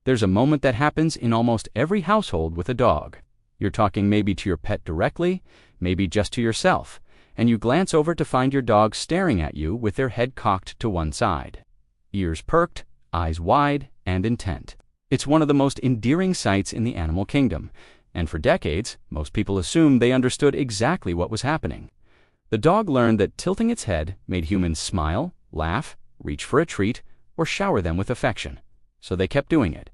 There's a moment that happens in almost every household with a dog. You're talking maybe to your pet directly, maybe just to yourself, and you glance over to find your dog staring at you with their head cocked to one side, ears perked, eyes wide and intent. It's one of the most endearing sights in the animal kingdom, and for decades, most people assumed they understood exactly what was happening. The dog learned that tilting its head made humans smile, laugh, reach for a treat, or shower them with affection, so they kept doing it.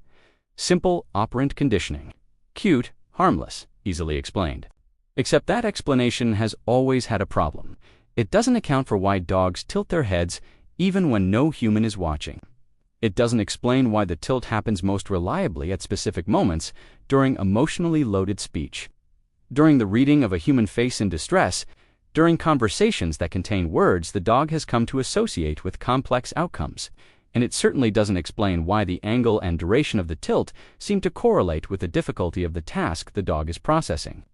Simple, operant conditioning. Cute, harmless, easily explained. Except that explanation has always had a problem. It doesn't account for why dogs tilt their heads even when no human is watching. It doesn't explain why the tilt happens most reliably at specific moments during emotionally loaded speech, during the reading of a human face in distress, during conversations that contain words the dog has come to associate with complex outcomes. And it certainly doesn't explain why the angle and duration of the tilt seem to correlate with the difficulty of the task the dog is processing.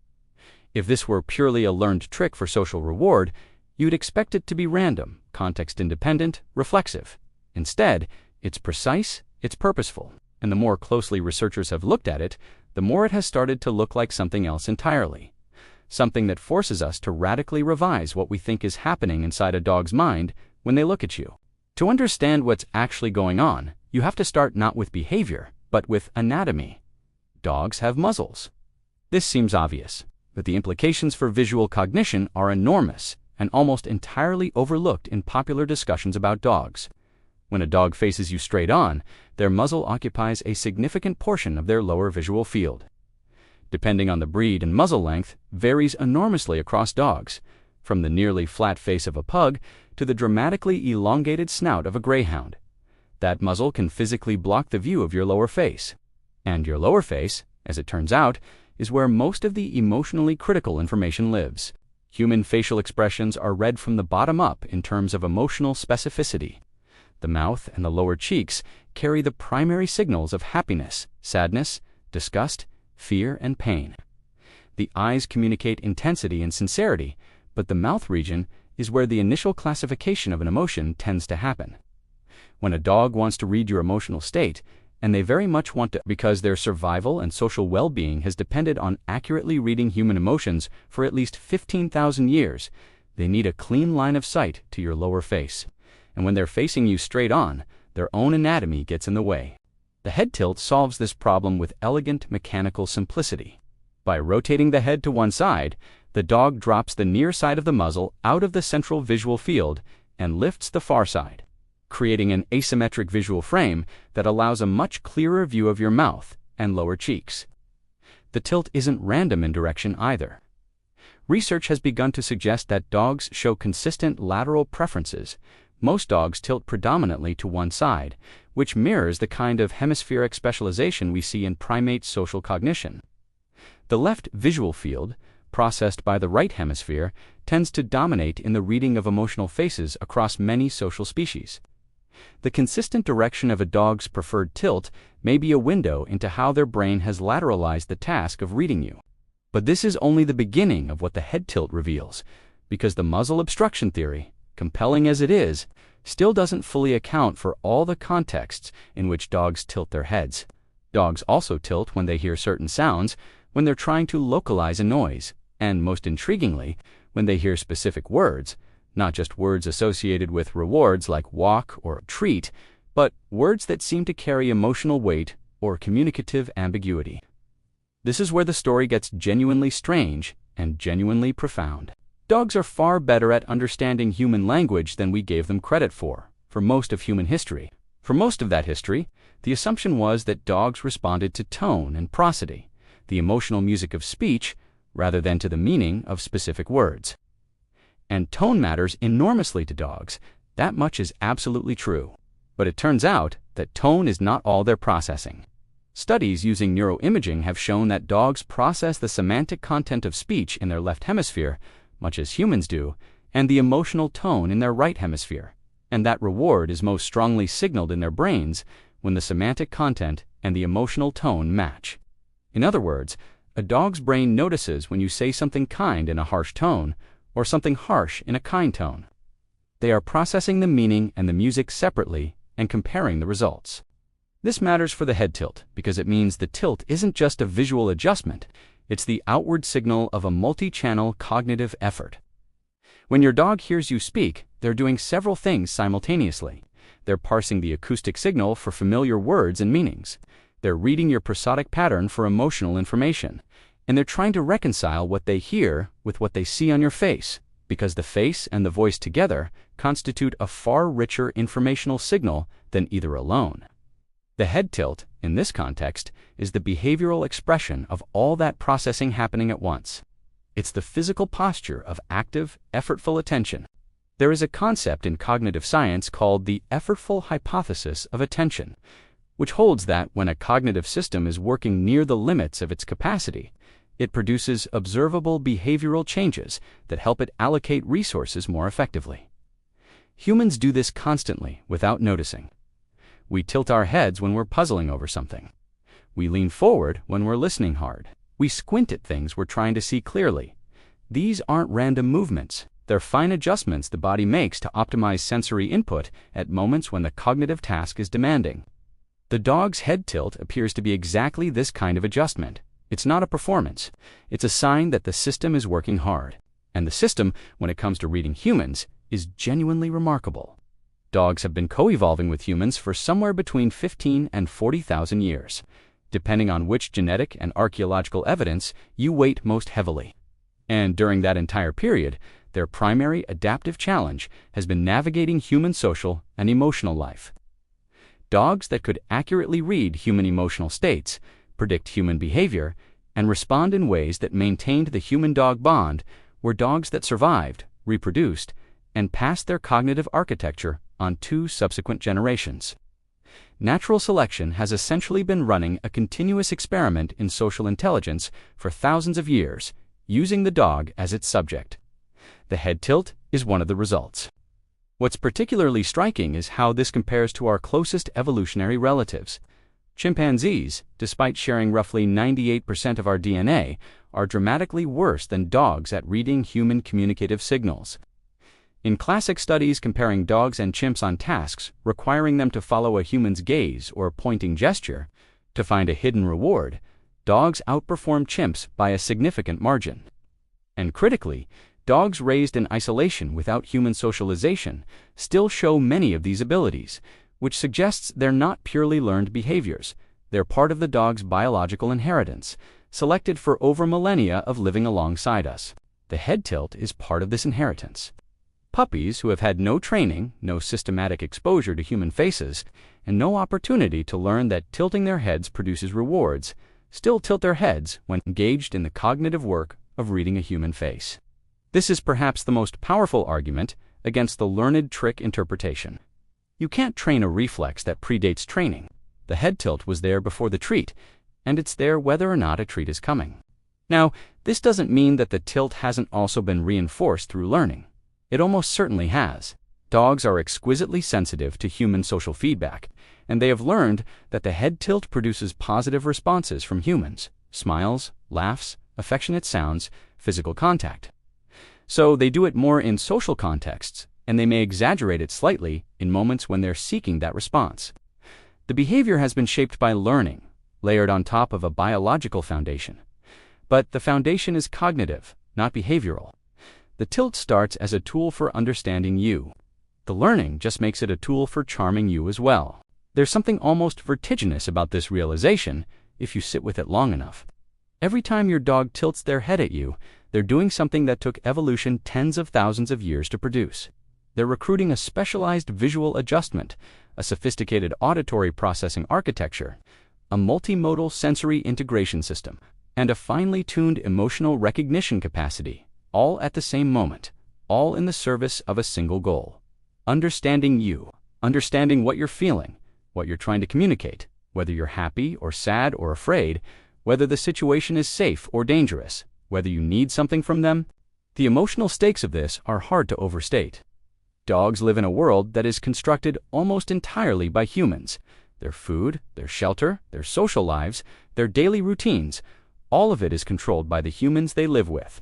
If this were purely a learned trick for social reward, you'd expect it to be random, context-independent, reflexive. Instead, it's precise, it's purposeful, and the more closely researchers have looked at it, the more it has started to look like something else entirely. Something that forces us to radically revise what we think is happening inside a dog's mind when they look at you. To understand what's actually going on, you have to start not with behavior, but with anatomy. Dogs have muzzles. This seems obvious, but the implications for visual cognition are enormous and almost entirely overlooked in popular discussions about dogs. When a dog faces you straight on, their muzzle occupies a significant portion of their lower visual field. Depending on the breed and muzzle length, varies enormously across dogs, from the nearly flat face of a pug to the dramatically elongated snout of a greyhound. That muzzle can physically block the view of your lower face. And your lower face, as it turns out, is where most of the emotionally critical information lives. Human facial expressions are read from the bottom up in terms of emotional specificity. The mouth and the lower cheeks carry the primary signals of happiness, sadness, disgust, fear, and pain. The eyes communicate intensity and sincerity, but the mouth region is where the initial classification of an emotion tends to happen. When a dog wants to read your emotional state, and they very much want to because their survival and social well-being has depended on accurately reading human emotions for at least 15,000 years, they need a clean line of sight to your lower face. And when they're facing you straight on, their own anatomy gets in the way. The head tilt solves this problem with elegant mechanical simplicity. By rotating the head to one side, the dog drops the near side of the muzzle out of the central visual field and lifts the far side, creating an asymmetric visual frame that allows a much clearer view of your mouth and lower cheeks. The tilt isn't random in direction either. Research has begun to suggest that dogs show consistent lateral preferences. Most dogs tilt predominantly to one side, which mirrors the kind of hemispheric specialization we see in primate social cognition. The left visual field, processed by the right hemisphere, tends to dominate in the reading of emotional faces across many social species. The consistent direction of a dog's preferred tilt may be a window into how their brain has lateralized the task of reading you. But this is only the beginning of what the head tilt reveals, because the muzzle obstruction theory, compelling as it is, still doesn't fully account for all the contexts in which dogs tilt their heads. Dogs also tilt when they hear certain sounds, when they're trying to localize a noise, and most intriguingly, when they hear specific words, not just words associated with rewards like walk or treat, but words that seem to carry emotional weight or communicative ambiguity. This is where the story gets genuinely strange and genuinely profound. Dogs are far better at understanding human language than we gave them credit for most of human history. For most of that history, the assumption was that dogs responded to tone and prosody, the emotional music of speech, rather than to the meaning of specific words. And tone matters enormously to dogs. That much is absolutely true. But it turns out that tone is not all they're processing. Studies using neuroimaging have shown that dogs process the semantic content of speech in their left hemisphere, much as humans do, and the emotional tone in their right hemisphere. And that reward is most strongly signaled in their brains when the semantic content and the emotional tone match. In other words, a dog's brain notices when you say something kind in a harsh tone or something harsh in a kind tone. They are processing the meaning and the music separately and comparing the results. This matters for the head tilt because it means the tilt isn't just a visual adjustment, it's the outward signal of a multi-channel cognitive effort. When your dog hears you speak, they're doing several things simultaneously. They're parsing the acoustic signal for familiar words and meanings. They're reading your prosodic pattern for emotional information. And they're trying to reconcile what they hear with what they see on your face, because the face and the voice together constitute a far richer informational signal than either alone. The head tilt, in this context, is the behavioral expression of all that processing happening at once. It's the physical posture of active, effortful attention. There is a concept in cognitive science called the effortful hypothesis of attention, which holds that when a cognitive system is working near the limits of its capacity, it produces observable behavioral changes that help it allocate resources more effectively. Humans do this constantly without noticing. We tilt our heads when we're puzzling over something. We lean forward when we're listening hard. We squint at things we're trying to see clearly. These aren't random movements. They're fine adjustments the body makes to optimize sensory input at moments when the cognitive task is demanding. The dog's head tilt appears to be exactly this kind of adjustment. It's not a performance. It's a sign that the system is working hard. And the system, when it comes to reading humans, is genuinely remarkable. Dogs have been co-evolving with humans for somewhere between 15 and 40,000 years, depending on which genetic and archaeological evidence you weight most heavily. And during that entire period, their primary adaptive challenge has been navigating human social and emotional life. Dogs that could accurately read human emotional states, predict human behavior, and respond in ways that maintained the human-dog bond were dogs that survived, reproduced, and passed their cognitive architecture on 2 subsequent generations. Natural selection has essentially been running a continuous experiment in social intelligence for thousands of years, using the dog as its subject. The head tilt is one of the results. What's particularly striking is how this compares to our closest evolutionary relatives. Chimpanzees, despite sharing roughly 98% of our DNA, are dramatically worse than dogs at reading human communicative signals. In classic studies comparing dogs and chimps on tasks requiring them to follow a human's gaze or pointing gesture to find a hidden reward, dogs outperform chimps by a significant margin. And critically, dogs raised in isolation without human socialization still show many of these abilities, which suggests they're not purely learned behaviors. They're part of the dog's biological inheritance, selected for over millennia of living alongside us. The head tilt is part of this inheritance. Puppies who have had no training, no systematic exposure to human faces, and no opportunity to learn that tilting their heads produces rewards, still tilt their heads when engaged in the cognitive work of reading a human face. This is perhaps the most powerful argument against the learned trick interpretation. You can't train a reflex that predates training. The head tilt was there before the treat, and it's there whether or not a treat is coming. Now, this doesn't mean that the tilt hasn't also been reinforced through learning. It almost certainly has. Dogs are exquisitely sensitive to human social feedback, and they have learned that the head tilt produces positive responses from humans: smiles, laughs, affectionate sounds, physical contact. So they do it more in social contexts, and they may exaggerate it slightly in moments when they're seeking that response. The behavior has been shaped by learning, layered on top of a biological foundation. But the foundation is cognitive, not behavioral. The tilt starts as a tool for understanding you. The learning just makes it a tool for charming you as well. There's something almost vertiginous about this realization if you sit with it long enough. Every time your dog tilts their head at you, they're doing something that took evolution tens of thousands of years to produce. They're recruiting a specialized visual adjustment, a sophisticated auditory processing architecture, a multimodal sensory integration system, and a finely tuned emotional recognition capacity, all at the same moment, all in the service of a single goal: understanding you, understanding what you're feeling, what you're trying to communicate, whether you're happy or sad or afraid, whether the situation is safe or dangerous, whether you need something from them. The emotional stakes of this are hard to overstate. Dogs live in a world that is constructed almost entirely by humans. Their food, their shelter, their social lives, their daily routines, all of it is controlled by the humans they live with.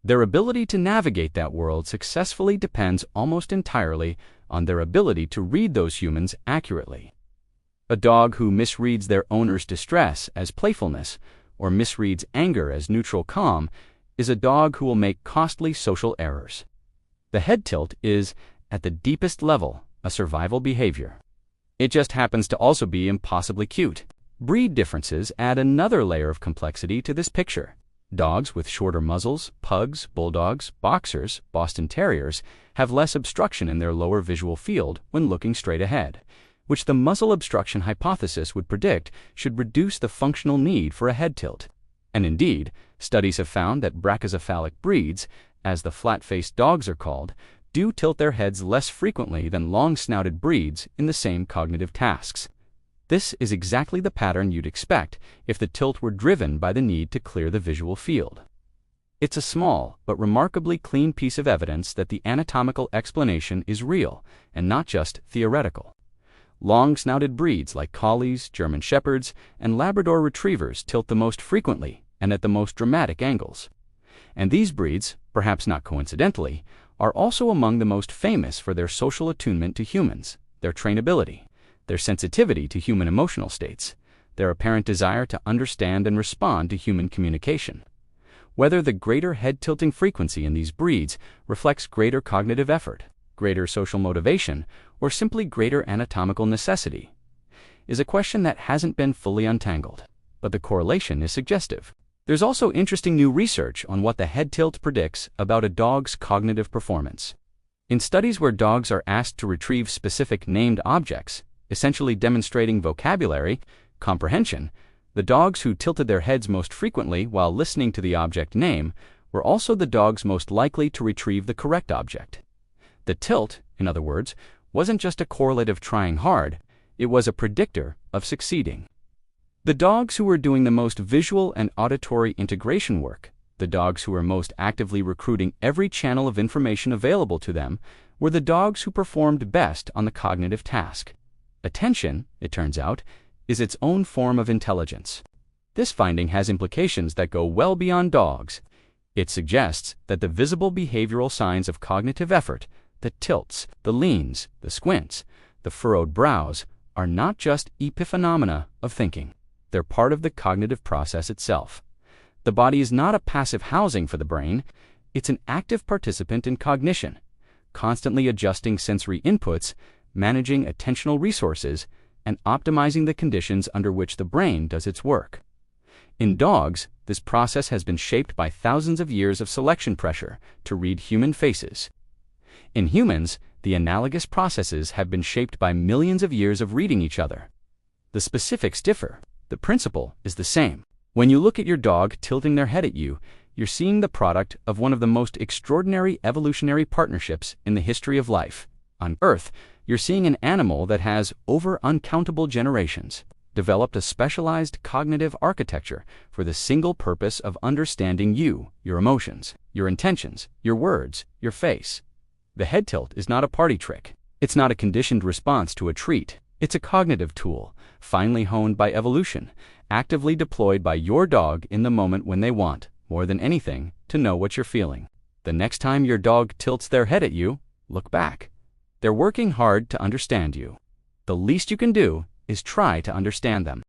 Their ability to navigate that world successfully depends almost entirely on their ability to read those humans accurately. A dog who misreads their owner's distress as playfulness or misreads anger as neutral calm is a dog who will make costly social errors. The head tilt is, at the deepest level, a survival behavior. It just happens to also be impossibly cute. Breed differences add another layer of complexity to this picture. Dogs with shorter muzzles, pugs, bulldogs, boxers, Boston Terriers, have less obstruction in their lower visual field when looking straight ahead, which the muzzle obstruction hypothesis would predict should reduce the functional need for a head tilt. And indeed, studies have found that brachycephalic breeds, as the flat-faced dogs are called, do tilt their heads less frequently than long-snouted breeds in the same cognitive tasks. This is exactly the pattern you'd expect if the tilt were driven by the need to clear the visual field. It's a small but remarkably clean piece of evidence that the anatomical explanation is real and not just theoretical. Long-snouted breeds like Collies, German Shepherds, and Labrador Retrievers tilt the most frequently and at the most dramatic angles. And these breeds, perhaps not coincidentally, are also among the most famous for their social attunement to humans, their trainability, their sensitivity to human emotional states, their apparent desire to understand and respond to human communication. Whether the greater head-tilting frequency in these breeds reflects greater cognitive effort, greater social motivation, or simply greater anatomical necessity, is a question that hasn't been fully untangled, but the correlation is suggestive. There's also interesting new research on what the head tilt predicts about a dog's cognitive performance. In studies where dogs are asked to retrieve specific named objects, essentially demonstrating vocabulary, comprehension, the dogs who tilted their heads most frequently while listening to the object name were also the dogs most likely to retrieve the correct object. The tilt, in other words, wasn't just a correlate of trying hard, it was a predictor of succeeding. The dogs who were doing the most visual and auditory integration work, the dogs who were most actively recruiting every channel of information available to them, were the dogs who performed best on the cognitive task. Attention, it turns out, is its own form of intelligence. This finding has implications that go well beyond dogs. It suggests that the visible behavioral signs of cognitive effort, the tilts, the leans, the squints, the furrowed brows, are not just epiphenomena of thinking. They're part of the cognitive process itself. The body is not a passive housing for the brain, it's an active participant in cognition, constantly adjusting sensory inputs, managing attentional resources, and optimizing the conditions under which the brain does its work. In dogs, this process has been shaped by thousands of years of selection pressure to read human faces. In humans, the analogous processes have been shaped by millions of years of reading each other. The specifics differ. The principle is the same. When you look at your dog tilting their head at you, you're seeing the product of one of the most extraordinary evolutionary partnerships in the history of life. On Earth, you're seeing an animal that has, over uncountable generations, developed a specialized cognitive architecture for the single purpose of understanding you, your emotions, your intentions, your words, your face. The head tilt is not a party trick. It's not a conditioned response to a treat. It's a cognitive tool, finely honed by evolution, actively deployed by your dog in the moment when they want, more than anything, to know what you're feeling. The next time your dog tilts their head at you, look back. They're working hard to understand you. The least you can do is try to understand them.